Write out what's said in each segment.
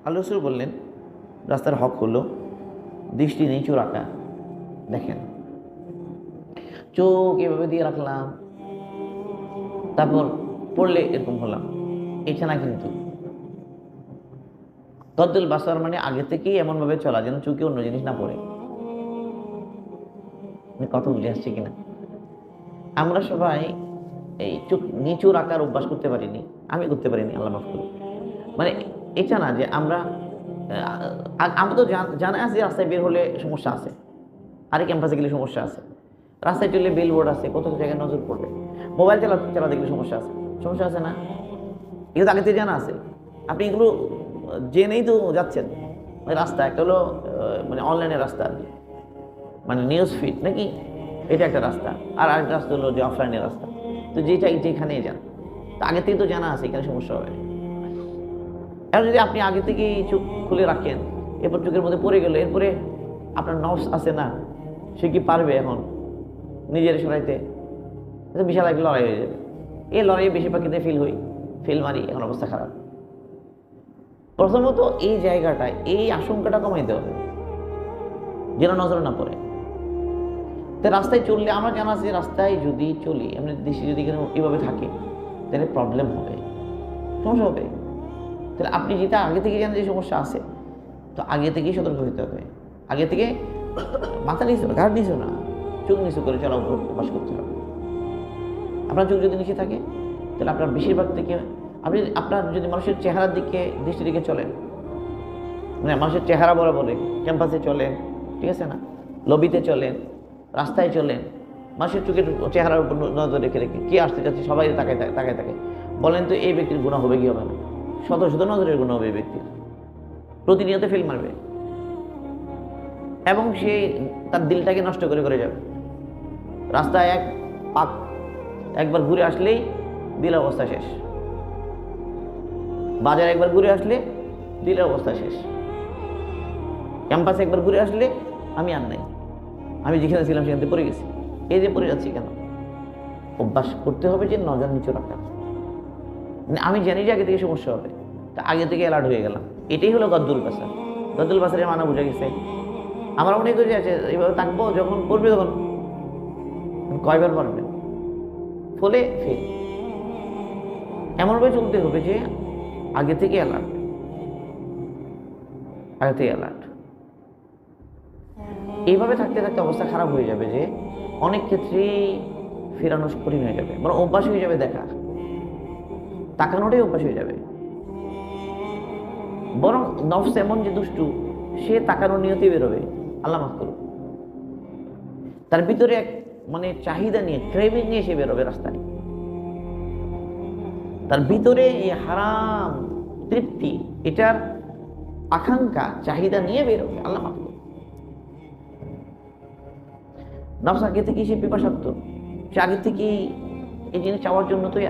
আল্লাহ রাসূল বললেন, রাস্তার হক হলো দৃষ্টি নিচু রাখা। দেখেন, চোখ এভাবে দিয়ে রাখলাম, তারপর পড়লে এরকম হলাম, এছাড়া কিন্তু গদ্দুল বাসার মানে আগে থেকেই এমনভাবে চলা যেন চোখে অন্য জিনিস না পড়ে। কথা বুঝে আসছে কিনা? আমরা সবাই এই চোখ নিচু রাখার অভ্যাস করতে পারিনি, আমি করতে পারিনি, আল্লাহ মাফ করুন। মানে এটা না যে আমরা আমরা তো জানা আছে রাস্তায় বের হলে সমস্যা আছে, আরে ক্যাম্পাসে গেলে সমস্যা আছে, রাস্তায় চললে বিলবোর্ড আছে, কত জায়গায় নজর পড়বে, মোবাইল চালা দেখলে সমস্যা আছে না? এগুলো তো আগে থেকে জানা আছে, আপনি এগুলো জেনেই তো যাচ্ছেন। মানে রাস্তা একটা হলো মানে অনলাইনের রাস্তা, মানে নিউজ ফিড নাকি, এটা একটা রাস্তা, আর আরেকটা রাস্তা হলো যে অফলাইনের রাস্তা। তো যেখানেই যান, তো আগে থেকে তো জানা আছে এখানে সমস্যা হবে। এখন যদি আপনি আগে থেকেই চোখ খুলে রাখেন, এরপর চোখের মধ্যে পড়ে গেল, এরপরে আপনার নফস আছে না, সে কি পারবে এখন নিজের সরাইতে? বিশাল একটা লড়াই হয়ে যাবে। এই লড়াইয়ে বেশিরভাগ কিন্তু ফেল মারি, এখন অবস্থা খারাপ। প্রথমত এই জায়গাটায় এই আশঙ্কাটা কমাইতে হবে যেন নজর না পড়ে। তো রাস্তায় চললে আমরা জানা আছে, রাস্তায় যদি চলি, এমনি দৃষ্টি যদি এভাবে থাকে, তাহলে প্রবলেম হবে, সমস্যা হবে। তাহলে আপনি যেটা আগে থেকে জানেন যে সমস্যা আছে, তো আগে থেকেই সতর্ক হতে হবে। আগে থেকে মাথা নিচু না, ঘাড় নিচু না, চোখ নিচু করে চলা অভ্যাস করতে হবে। আপনার চোখ যদি নিচে থাকে, তাহলে আপনার বেশিরভাগ থেকে আপনার যদি মানুষের চেহারার দিকে দৃষ্টির দিকে চলেন, মানে মানুষের চেহারা বরাবরে ক্যাম্পাসে চলেন, ঠিক আছে না, লবিতে চলেন, রাস্তায় চলেন, মানুষের চোখের চেহারার উপর নজর রেখে কে আসতে যাচ্ছে সবাই তাকায়, বলেন তো এই ব্যক্তির গুনাহ হবে কি হবে না? শত নজরের গুনাহ হবে এই ব্যক্তির, প্রতিনিয়ত ফেল মারবে, এবং সে তার দিলটাকে নষ্ট করে যাবে। রাস্তায় একবার ঘুরে আসলেই দিলের অবস্থা শেষ, বাজারে একবার ঘুরে আসলে দিলের অবস্থা শেষ, ক্যাম্পাসে একবার ঘুরে আসলে আমি আর নাই, আমি যেখানে ছিলাম সেখান থেকে পড়ে গেছি। এই যে পড়ে যাচ্ছি কেন? অভ্যাস করতে হবে যে নজর নিচু রাখা। আমি জানি যে আগে থেকে সমস্যা হবে, তা আগে থেকে অ্যালার্ট হয়ে গেলাম। এটাই হলো গদ্দুল বাসারের মানা বোঝা গেছে। আমরা অনেক কিছু আছে, এইভাবে থাকবো, যখন করবে তখন কয়বার পারবেন, ফলে ফেল। এমনভাবে চলতে হবে যে আগে থেকে অ্যালার্ট। এইভাবে থাকতে অবস্থা খারাপ হয়ে যাবে, যে অনেক ক্ষেত্রেই ফেরানো কঠিন হয়ে যাবে, বরং অভ্যাস হয়ে যাবে দেখা, তাকানোটাই অভ্যাস হয়ে যাবে। বরং নফস এমন যে দুষ্টু, সে তাকানোর নিয়তেই বেরোবে, আল্লাহ মাফ করুন। তার ভিতরে এক মানে চাহিদা নিয়ে, ক্রেভিং নিয়ে সে বেরোবে রাস্তায়, তার ভিতরে এই হারাম তৃপ্তি, এটার আকাঙ্ক্ষা চাহিদা নিয়ে বেরোবে, আল্লাহ মাফ করুন। নফস আগে থেকেই সে পিপাসার্থ, সে আগে থেকেই এই জিনিস চাওয়ার জন্য তৈরি,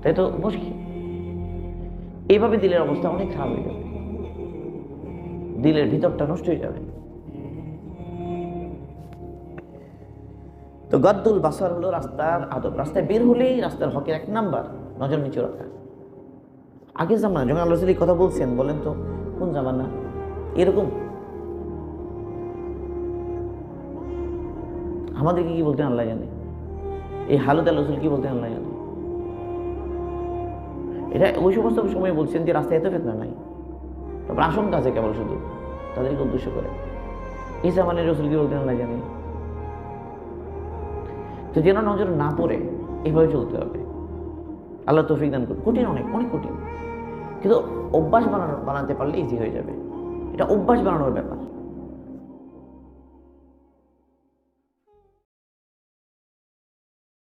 তাই তো মুশকিল। এইভাবে দিলের অবস্থা অনেক খারাপ হয়ে যাবে, দিলের ভিতরটা নষ্ট হয়ে যাবে। তো গদ্দুল বাসার হলো রাস্তার আদব। রাস্তায় বের হলেই রাস্তার হকের এক নাম্বার নজর নিচু রাখা। আগে জামানা যখন আল্লাহ রাসূল কথা বলছেন, বলেন তো কোন জামানা এরকম? আমাদেরকে কি বলতেন আল্লাহ জানে, এই হালত আল্লাহ রাসূল কি বলতেন আল্লাহ জানে। এটা ওই সমস্ত সময় বলছেন যে রাস্তায় এত ফিতনা নাই, তারপর আশঙ্কা আছে কেবল শুধু তাদেরকে উদ্দেশ্য করে। এই জামানের রাসূল কি বলতেন আল্লাহ জানে। তো যেন নজর না পড়ে এভাবে চলতে হবে। আল্লাহ তৌফিক দান করুন। কঠিন, অনেক কঠিন, কিন্তু অভ্যাস বানাতে পারলে ইজি হয়ে যাবে। এটা অভ্যাস বানানোর ব্যাপার।